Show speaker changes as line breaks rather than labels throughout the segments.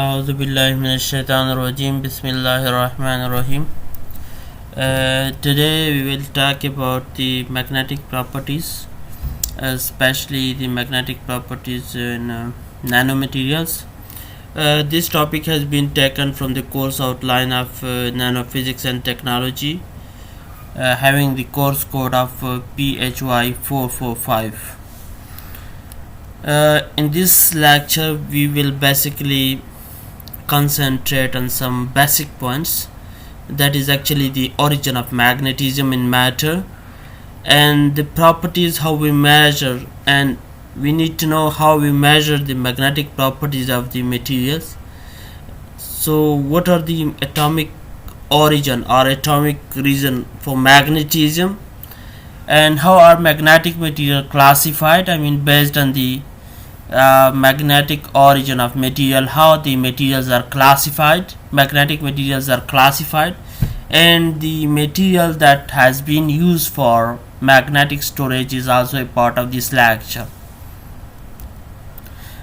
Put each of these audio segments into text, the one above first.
أعوذ بالله من الشيطان الرجيم بسم الله الرحمن الرحيم. Today we will talk about the magnetic properties, especially the magnetic properties in nanomaterials. This topic has been taken from the course outline of nanophysics and technology, having the course code of PHY445. In this lecture we will basically concentrate on some basic points, that is actually the origin of magnetism in matter and the properties, how we measure, and we need to know how we measure the magnetic properties of the materials. So what are the atomic origin or atomic reason for magnetism, and how are magnetic material classified, based on the magnetic origin of material, how the materials are classified, magnetic materials are classified, and the material that has been used for magnetic storage is also a part of this lecture.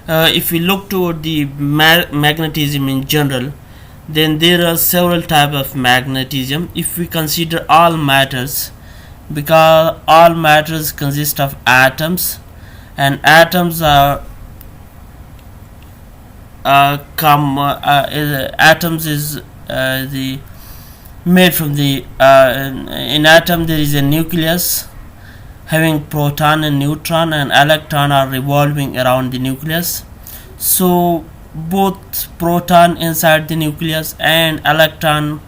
If we look toward the magnetism in general, then there are several types of magnetism. If we consider all matters, because all matters consist of atoms, and atoms are atoms is the made from the in atom there is a nucleus having proton and neutron, and electron are revolving around the nucleus. So both proton inside the nucleus and electron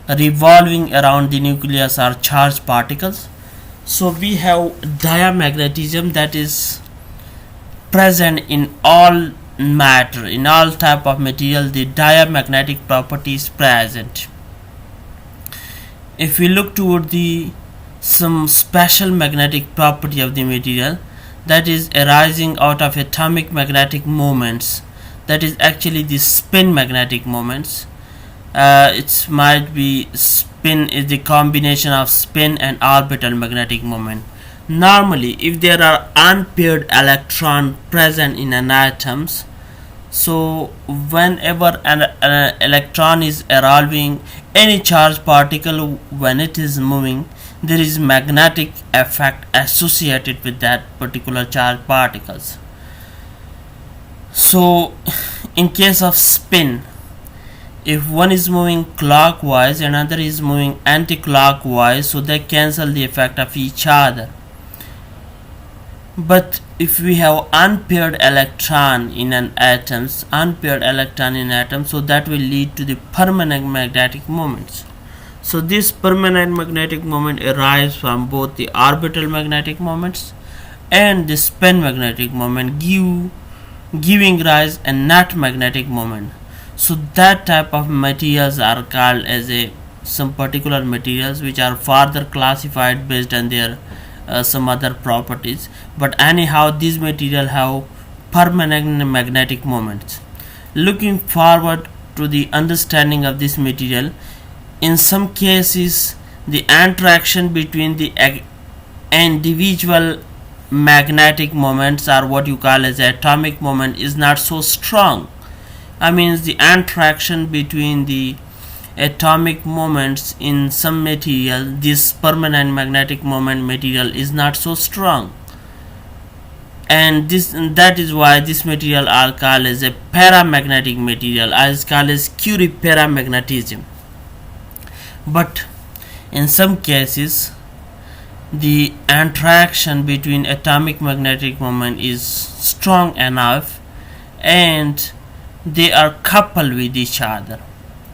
revolving around the nucleus are charged particles. So we have diamagnetism that is present in all matter, in all type of material. The diamagnetic property is present. If we look toward the some special magnetic property of the material, that is arising out of atomic magnetic moments, that is actually the spin magnetic moments. It might be spin is the combination of spin and orbital magnetic moment. Normally if there are unpaired electron present in an atoms, so whenever an electron is revolving any charged particle, when it is moving, there is magnetic effect associated with that particular charged particles. So in case of spin, if one is moving clockwise and another is moving anti-clockwise, so they cancel the effect of each other. But if we have unpaired electron in an atom, so that will lead to the permanent magnetic moments. So this permanent magnetic moment arises from both the orbital magnetic moments and the spin magnetic moment, giving rise a net magnetic moment. So that type of materials are called as some particular materials which are further classified based on their some other properties, but anyhow these materials have permanent magnetic moments. Looking forward to the understanding of this material, in some cases the interaction between the individual magnetic moments, or what you call as atomic moment, is not so strong. The interaction between the atomic moments in some material, this permanent magnetic moment material, is not so strong, and that is why this material are called as a paramagnetic material, as called as Curie paramagnetism. But in some cases the interaction between atomic magnetic moment is strong enough and they are coupled with each other.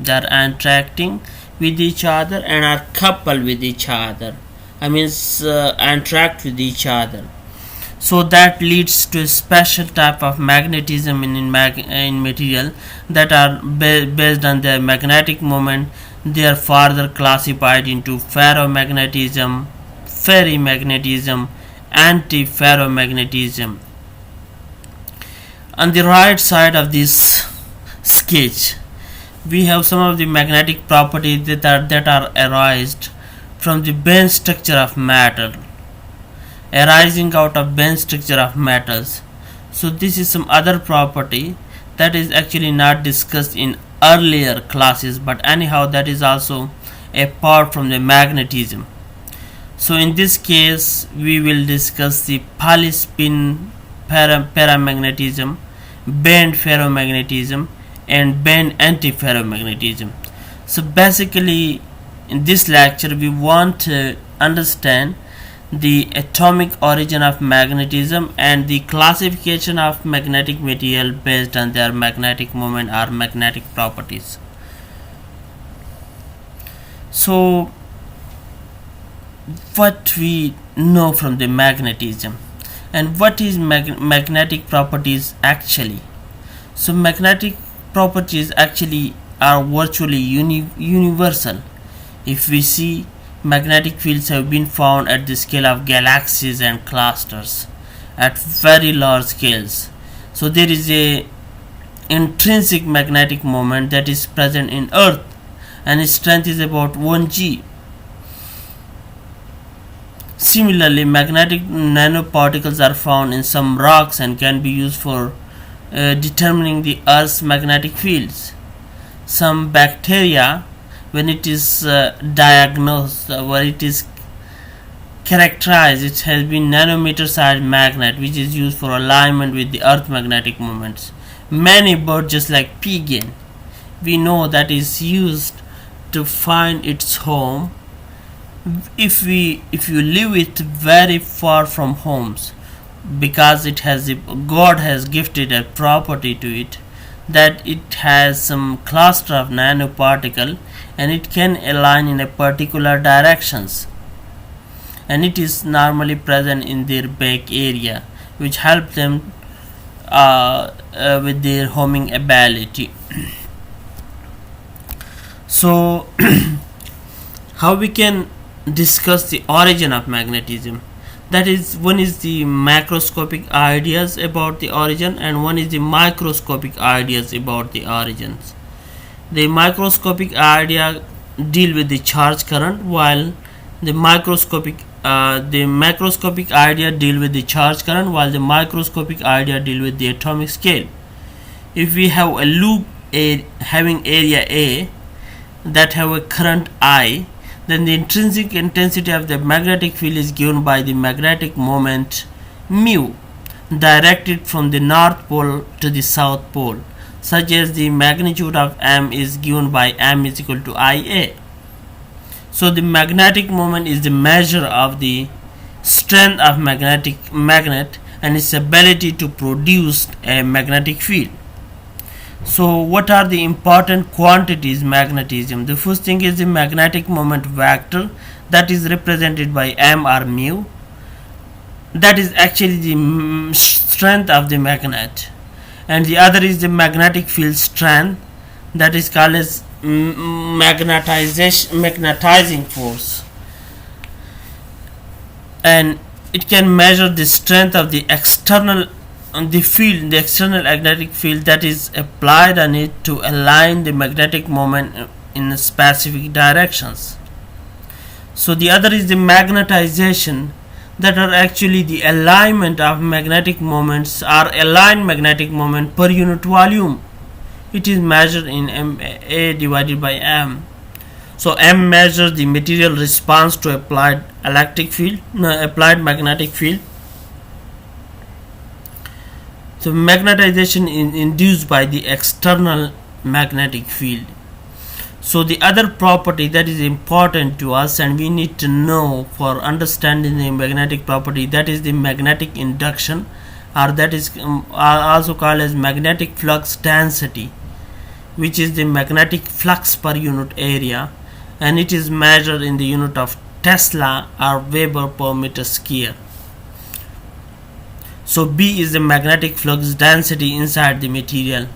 They are interacting with each other and are coupled with each other, interact with each other. So that leads to a special type of magnetism in material that are based on their magnetic moment. They are further classified into ferromagnetism, ferrimagnetism, anti-ferromagnetism. On the right side of this sketch, we have some of the magnetic properties that are arised from the band structure of matter, arising out of band structure of metals. So this is some other property that is actually not discussed in earlier classes, but anyhow that is also a part from the magnetism. So in this case we will discuss the polyspin paramagnetism, band ferromagnetism, and band antiferromagnetism. So basically in this lecture we want to understand the atomic origin of magnetism and the classification of magnetic material based on their magnetic moment or magnetic properties. So what we know from the magnetism and what is magnetic properties actually. So magnetic properties actually are virtually universal. If we see, magnetic fields have been found at the scale of galaxies and clusters at very large scales. So there is a intrinsic magnetic moment that is present in Earth and its strength is about 1 G. Similarly, magnetic nanoparticles are found in some rocks and can be used for determining the Earth's magnetic fields. Some bacteria, when it is diagnosed, where it is characterized, it has been nanometer sized magnet which is used for alignment with the Earth magnetic moments. Many birds, just like pigeon, we know that is used to find its home. If you live it very far from homes, because God has gifted a property to it that it has some cluster of nanoparticle and it can align in a particular directions, and it is normally present in their back area, which help them with their homing ability. So how we can discuss the origin of magnetism? That is, one is the macroscopic ideas about the origin and one is the microscopic ideas about the origins. The microscopic idea deal with the charge current, while the macroscopic idea deal with the charge current, while the microscopic idea deal with the atomic scale. If we have a loop having area A that have a current I, then the intrinsic intensity of the magnetic field is given by the magnetic moment mu, directed from the north pole to the south pole, such as the magnitude of m is given by m is equal to Ia. So the magnetic moment is the measure of the strength of magnet and its ability to produce a magnetic field. So what are the important quantities magnetism? The first thing is the magnetic moment vector, that is represented by m or mu. That is actually the strength of the magnet. And the other is the magnetic field strength, that is called as magnetizing force. And it can measure the strength of the external external magnetic field that is applied on it to align the magnetic moment in specific directions. So the other is the magnetization, that are actually the alignment of magnetic moments or aligned magnetic moment per unit volume. It is measured in MA divided by M. So M measures the material response to applied magnetic field. So magnetization is induced by the external magnetic field. So the other property that is important to us and we need to know for understanding the magnetic property, that is the magnetic induction, or that is also called as magnetic flux density, which is the magnetic flux per unit area, and it is measured in the unit of Tesla or Weber per meter square. So B is the magnetic flux density inside the material.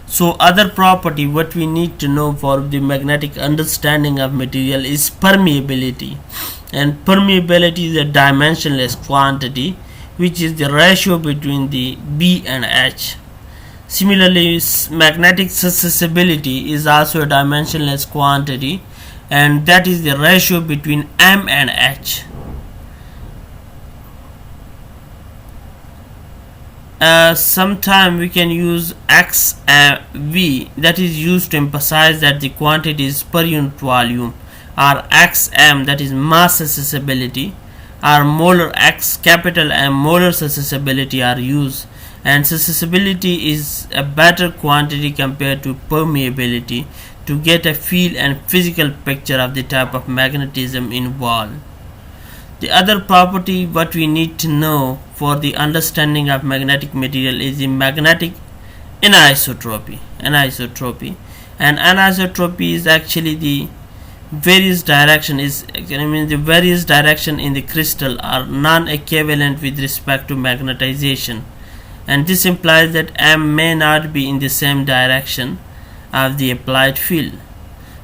So other property what we need to know for the magnetic understanding of material is permeability, and permeability is a dimensionless quantity which is the ratio between the B and H. Similarly, magnetic susceptibility is also a dimensionless quantity, and that is the ratio between M and H. sometime we can use XV, that is used to emphasize that the quantity is per unit volume, or XM, that is mass accessibility, or molar X capital M molar accessibility are used, and accessibility is a better quantity compared to permeability to get a feel and physical picture of the type of magnetism involved. The other property what we need to know for the understanding of magnetic material is the magnetic anisotropy. And anisotropy is actually the various direction the various direction in the crystal are non-equivalent with respect to magnetization, and this implies that M may not be in the same direction of the applied field.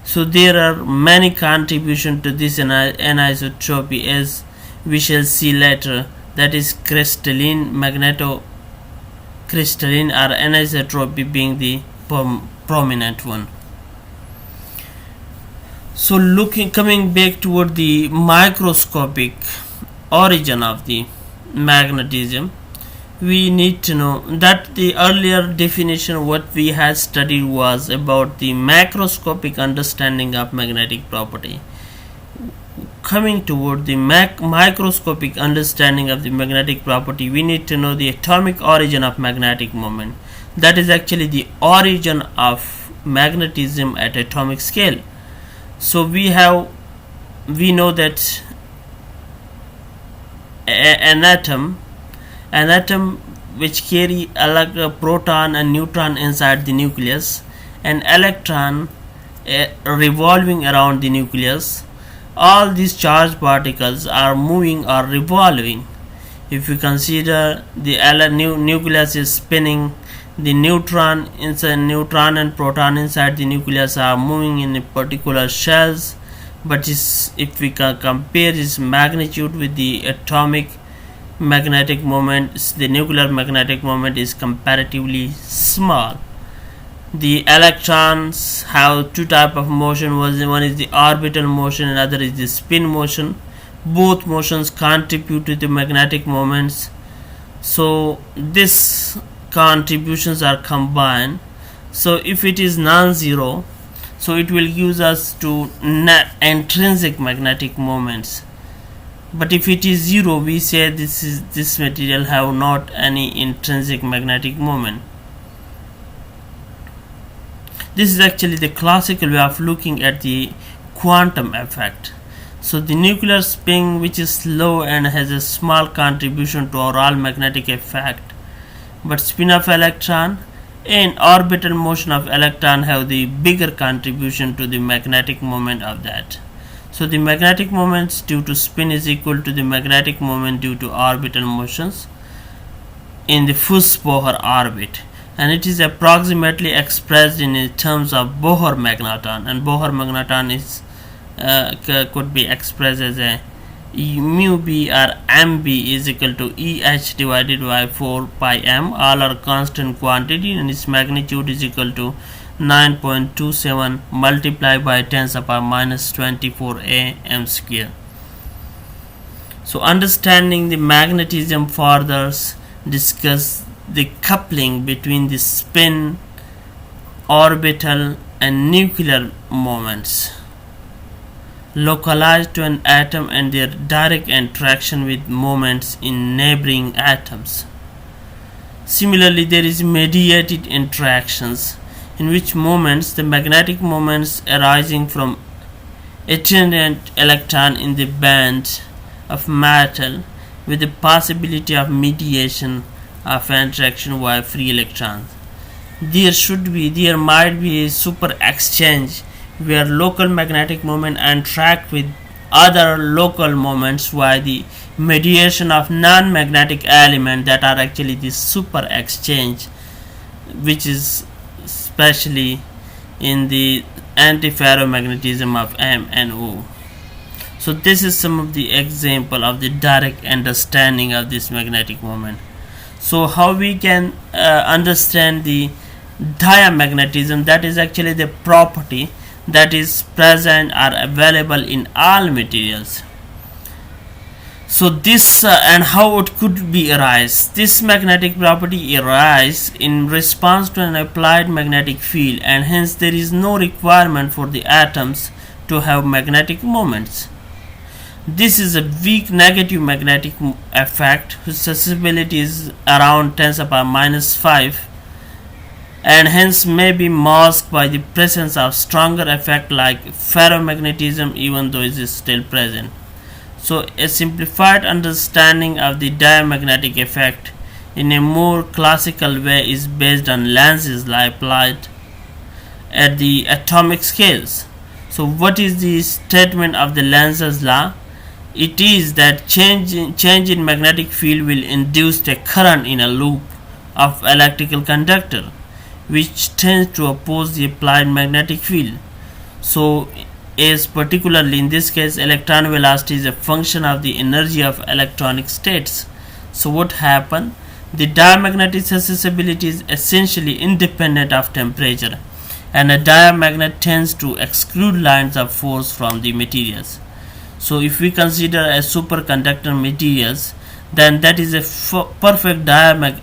So there are many contributions to this anisotropy, as we shall see later, that is crystalline, magnetocrystalline, or anisotropy being the prominent one. So coming back toward the microscopic origin of the magnetism, we need to know that the earlier definition what we had studied was about the macroscopic understanding of magnetic property. Coming toward the microscopic understanding of the magnetic property, we need to know the atomic origin of magnetic moment. That is actually the origin of magnetism at atomic scale. So we know that an atom which carry a proton and neutron inside the nucleus, an electron revolving around the nucleus, all these charged particles are moving or revolving. If you consider the nucleus is spinning, the neutron and proton inside the nucleus are moving in a particular shells, but if we compare its magnitude with the atomic magnetic moment, the nuclear magnetic moment is comparatively small. The electrons have two types of motion. One is the orbital motion and other is the spin motion. Both motions contribute to the magnetic moments. So these contributions are combined. So if it is non-zero, so it will give us to intrinsic magnetic moments. But if it is zero, we say this material have not any intrinsic magnetic moment. This is actually the classical way of looking at the quantum effect. So the nuclear spin, which is slow and has a small contribution to overall magnetic effect, but spin of electron and orbital motion of electron have the bigger contribution to the magnetic moment of that. So the magnetic moments due to spin is equal to the magnetic moment due to orbital motions in the Fuchs-Bohr orbit, and it is approximately expressed in terms of Bohr magneton, and Bohr magneton is could be expressed as a mu b or mb is equal to Eh divided by 4 pi m. All are constant quantity and its magnitude is equal to 9.27 multiplied by 10 to the power minus 24 am square. So understanding the magnetism further discuss the coupling between the spin, orbital and nuclear moments localized to an atom and their direct interaction with moments in neighboring atoms. Similarly, there is mediated interactions in which moments, the magnetic moments arising from attendant electron in the band of metal with the possibility of mediation of interaction via free electrons. There might be a super exchange where local magnetic moment interact with other local moments via the mediation of non-magnetic elements that are actually the super exchange, which is especially in the antiferromagnetism of M and O. So this is some of the example of the direct understanding of this magnetic moment. So how we can understand the diamagnetism, that is actually the property that is present or available in all materials. So this and how it could be arise. This magnetic property arise in response to an applied magnetic field, and hence there is no requirement for the atoms to have magnetic moments. This is a weak negative magnetic effect whose susceptibility is around 10⁻⁻⁵, and hence may be masked by the presence of stronger effect like ferromagnetism, even though it is still present. So a simplified understanding of the diamagnetic effect in a more classical way is based on lenses applied at the atomic scales. So what is the statement of the Lenz's law? It is that change in magnetic field will induce a current in a loop of electrical conductor, which tends to oppose the applied magnetic field. So is particularly in this case electron velocity is a function of the energy of electronic states. So what happened? The diamagnetic susceptibility is essentially independent of temperature, and a diamagnet tends to exclude lines of force from the materials. So if we consider a superconductor materials, then that is a perfect diamagnet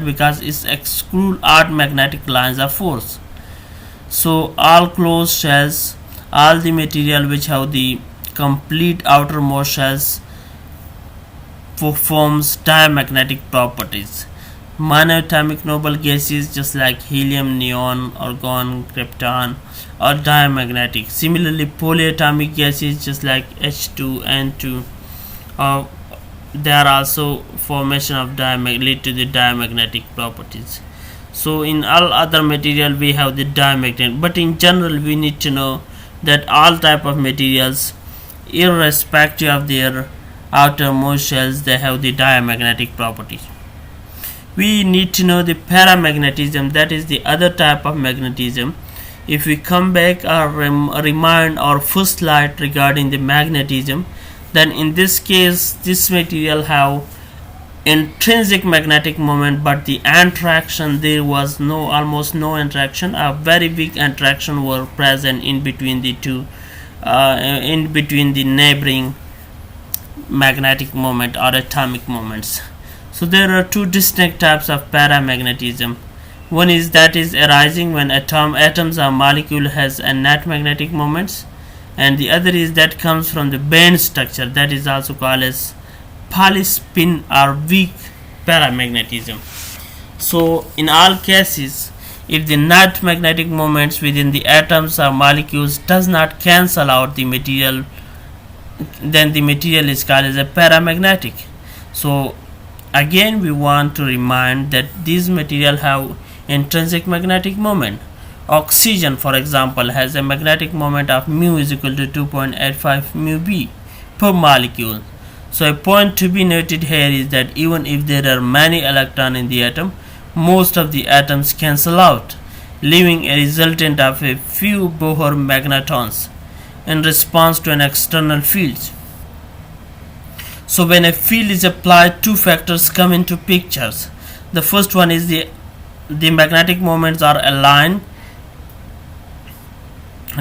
because it excludes all magnetic lines of force. So all closed shells, all the material which have the complete outermost shells performs diamagnetic properties. Monatomic noble gases just like helium, neon, argon, krypton are diamagnetic. Similarly, polyatomic gases just like H2, N2, they are also formation of lead to the diamagnetic properties. So in all other material we have the diamagnet, but in general we need to know that all type of materials, irrespective of their outermost shells, they have the diamagnetic property. We need to know the paramagnetism, that is the other type of magnetism. If we come back or remind our first slide regarding the magnetism, then in this case this material have intrinsic magnetic moment, but the interaction, there was almost no interaction. A very weak interaction were present in between the two, in between the neighboring magnetic moment or atomic moments. So there are two distinct types of paramagnetism. One is that is arising when atoms or molecule has a net magnetic moments, and the other is that comes from the band structure, that is also called as polyspin or weak paramagnetism. So in all cases, if the net magnetic moments within the atoms or molecules does not cancel out the material, then the material is called as a paramagnetic. So again we want to remind that these material have intrinsic magnetic moment. Oxygen, for example, has a magnetic moment of mu is equal to 2.85 mu b per molecule. So a point to be noted here is that even if there are many electrons in the atom, most of the atoms cancel out, leaving a resultant of a few Bohr magnetons in response to an external field. So when a field is applied, two factors come into pictures. The first one is the magnetic moments are aligned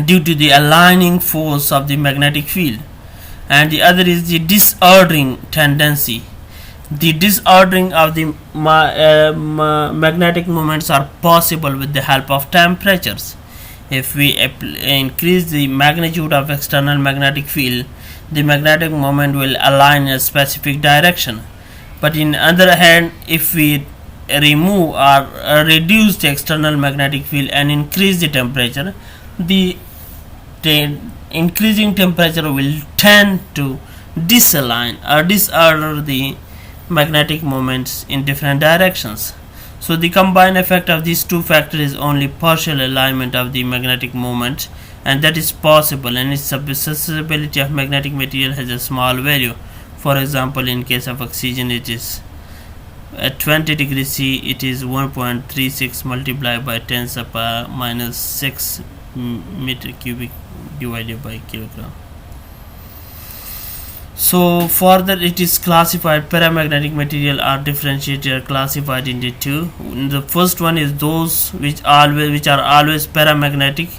due to the aligning force of the magnetic field, and the other is the disordering tendency. The disordering of the magnetic moments are possible with the help of temperatures. If we increase the magnitude of external magnetic field, the magnetic moment will align in a specific direction. But in other hand, if we remove or reduce the external magnetic field and increase the temperature, the increasing temperature will tend to disalign or disorder the magnetic moments in different directions. So the combined effect of these two factors is only partial alignment of the magnetic moment, and that is possible, and its susceptibility of magnetic material has a small value. For example, in case of oxygen, it is at 20 degrees C, it is 1.36 multiplied by 10⁻⁻⁶ meter cubic divided by kilogram. So further, it is classified, paramagnetic material are differentiated or classified into two. The first one is those which are always paramagnetic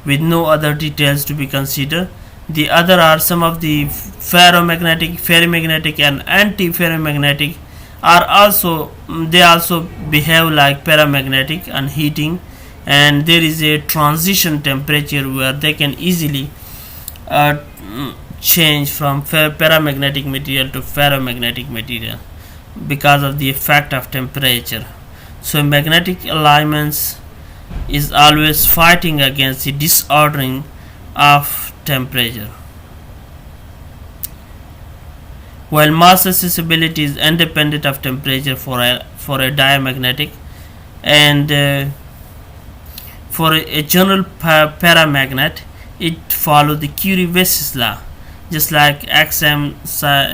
with no other details to be considered. The other are some of the ferromagnetic, and anti-ferromagnetic are also, they also behave like paramagnetic and heating, and there is a transition temperature where they can easily change from paramagnetic material to ferromagnetic material because of the effect of temperature. So magnetic alignments is always fighting against the disordering of temperature. While mass accessibility is independent of temperature for a diamagnetic, and for a general paramagnet, it follows the Curie-Weiss law, just like xm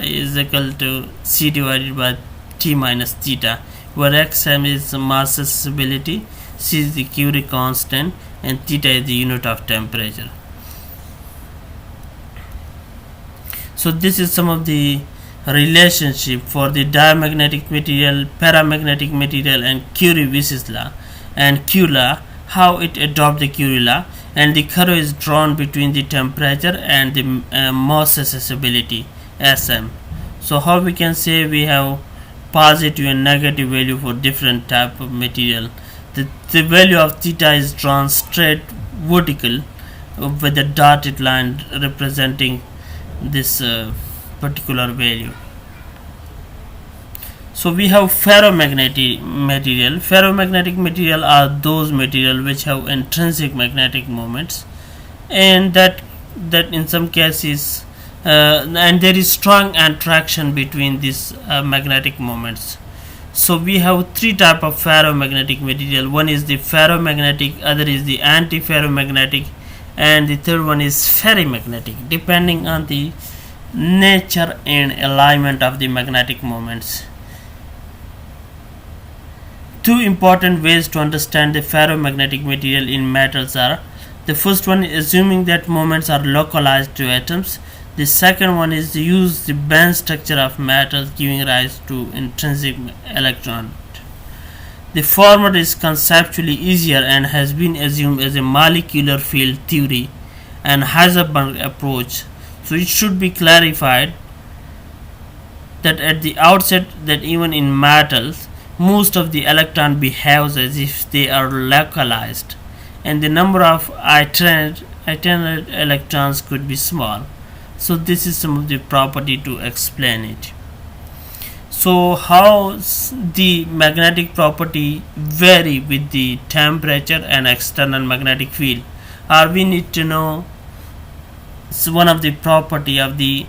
is equal to c divided by t minus theta, where xm is mass accessibility, c is the Curie constant, and theta is the unit of temperature. So this is some of the relationship for the diamagnetic material, paramagnetic material, and Curie-Weiss law and Q law, how it adopts the Curie law, and the curve is drawn between the temperature and the mass accessibility Sm. So how we can say we have positive and negative value for different type of material. The value of theta is drawn straight vertical with a dotted line representing this particular value. So we have ferromagnetic material. Ferromagnetic material are those material which have intrinsic magnetic moments, and that in some cases and there is strong attraction between these magnetic moments. So we have three type of ferromagnetic material. One is the ferromagnetic, other is the anti-ferromagnetic, and the third one is ferrimagnetic, depending on the nature and alignment of the magnetic moments. Two important ways to understand the ferromagnetic material in metals are: the first one is assuming that moments are localized to atoms. The second one is to use the band structure of metals giving rise to intrinsic electron. The former is conceptually easier and has been assumed as a molecular field theory and Heisenberg approach. So it should be clarified that at the outset that even in metals, most of the electron behaves as if they are localized, and the number of itinerant electrons could be small. So this is some of the property to explain it. So how the magnetic property vary with the temperature and external magnetic field, or we need to know one of the property of the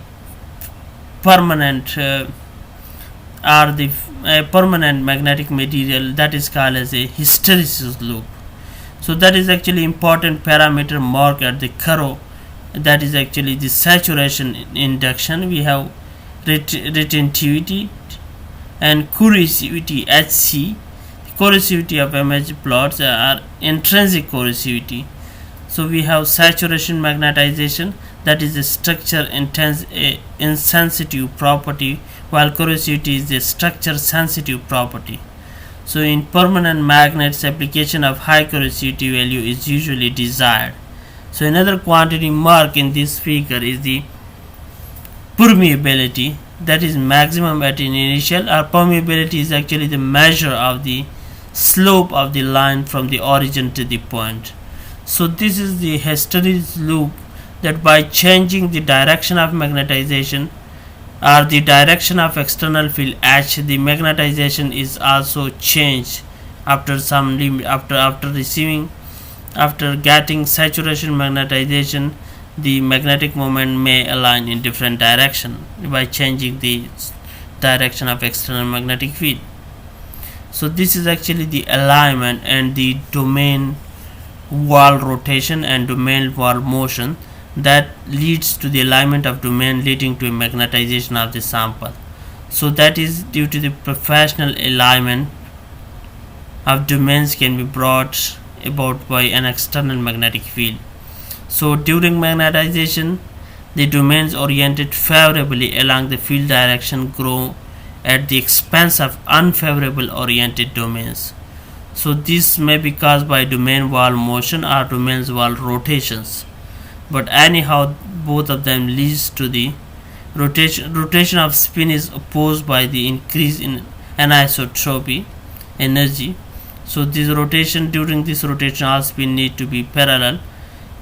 permanent permanent magnetic material, that is called as a hysteresis loop. So that is actually important parameter marked at the curve, that is actually the saturation induction. We have retentivity and corrosivity Hc. Corrosivity of image plots are intrinsic corrosivity. So we have saturation magnetization, that is a structure insensitive property, while corrosivity is a structure sensitive property. So in permanent magnets, application of high corrosivity value is usually desired. So another quantity marked in this figure is the permeability, that is maximum at an initial, or permeability is actually the measure of the slope of the line from the origin to the point. So this is the hysteresis loop, that by changing the direction of magnetization or the direction of external field H, the magnetization is also changed after some after getting saturation magnetization. The magnetic moment may align in different direction by changing the direction of external magnetic field. So this is actually the alignment and the domain wall rotation and domain wall motion that leads to the alignment of domain, leading to a magnetization of the sample. So that is due to the professional alignment of domains can be brought about by an external magnetic field. So during magnetization, the domains oriented favorably along the field direction grow at the expense of unfavorable oriented domains. So this may be caused by domain wall motion or domain wall rotations. but anyhow both of them leads to the rotation of spin is opposed by the increase in anisotropy energy. So this rotation, during this rotation all spin need to be parallel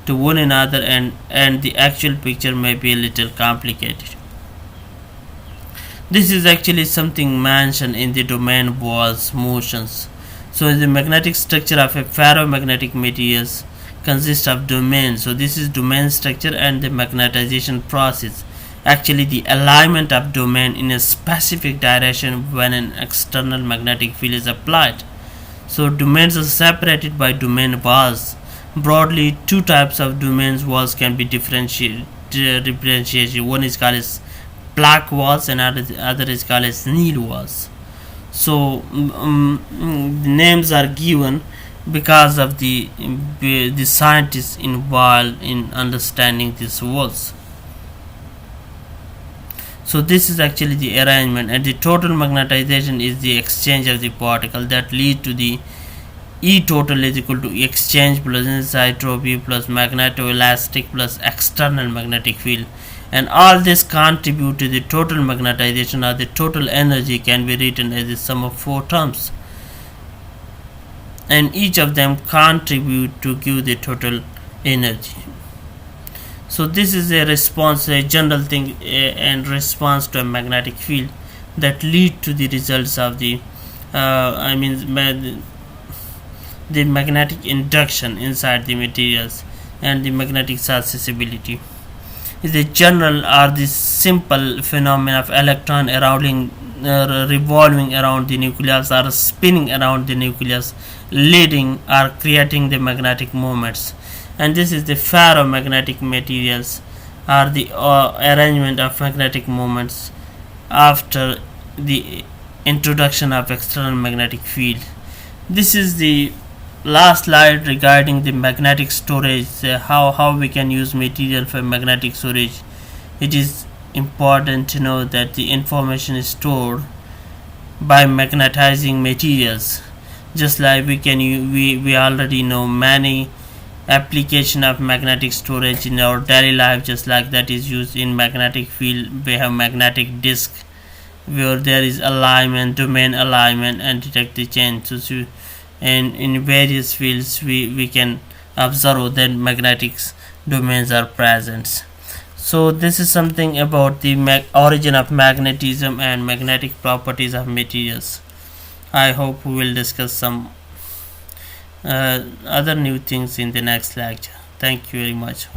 to one another, and the actual picture may be a little complicated. This is actually something mentioned in the domain walls motions. So the magnetic structure of a ferromagnetic materials consists of domains. So this is domain structure and the magnetization process. Actually the alignment of domain in a specific direction when an external magnetic field is applied. So domains are separated by domain walls. Broadly, two types of domains walls can be differentiated. One is called as black walls and other is called as Neal walls. So the names are given because of the scientists involved in understanding these walls. So this is actually the arrangement, and the total magnetization is the exchange of the particle that lead to the E total is equal to exchange plus anisotropy plus magnetoelastic plus external magnetic field, and all this contribute to the total magnetization, or the total energy can be written as the sum of four terms, and each of them contribute to give the total energy. So this is a response, a general thing, and response to a magnetic field that lead to the results of the the magnetic induction inside the materials, and the magnetic susceptibility is a general or the simple phenomenon of electron revolving around the nucleus or spinning around the nucleus, leading or creating the magnetic moments. And this is the ferromagnetic materials, or the arrangement of magnetic moments after the introduction of external magnetic field. This is the last slide regarding the magnetic storage, how we can use material for magnetic storage. It is important to know that the information is stored by magnetizing materials, just like we already know many application of magnetic storage in our daily life, just like that is used in magnetic field. We have magnetic disk where there is alignment, domain alignment, and detect the change. So and in various fields we can observe that magnetic domains are present. So this is something about the origin of magnetism and magnetic properties of materials. I hope we will discuss some other new things in the next lecture. Thank you very much.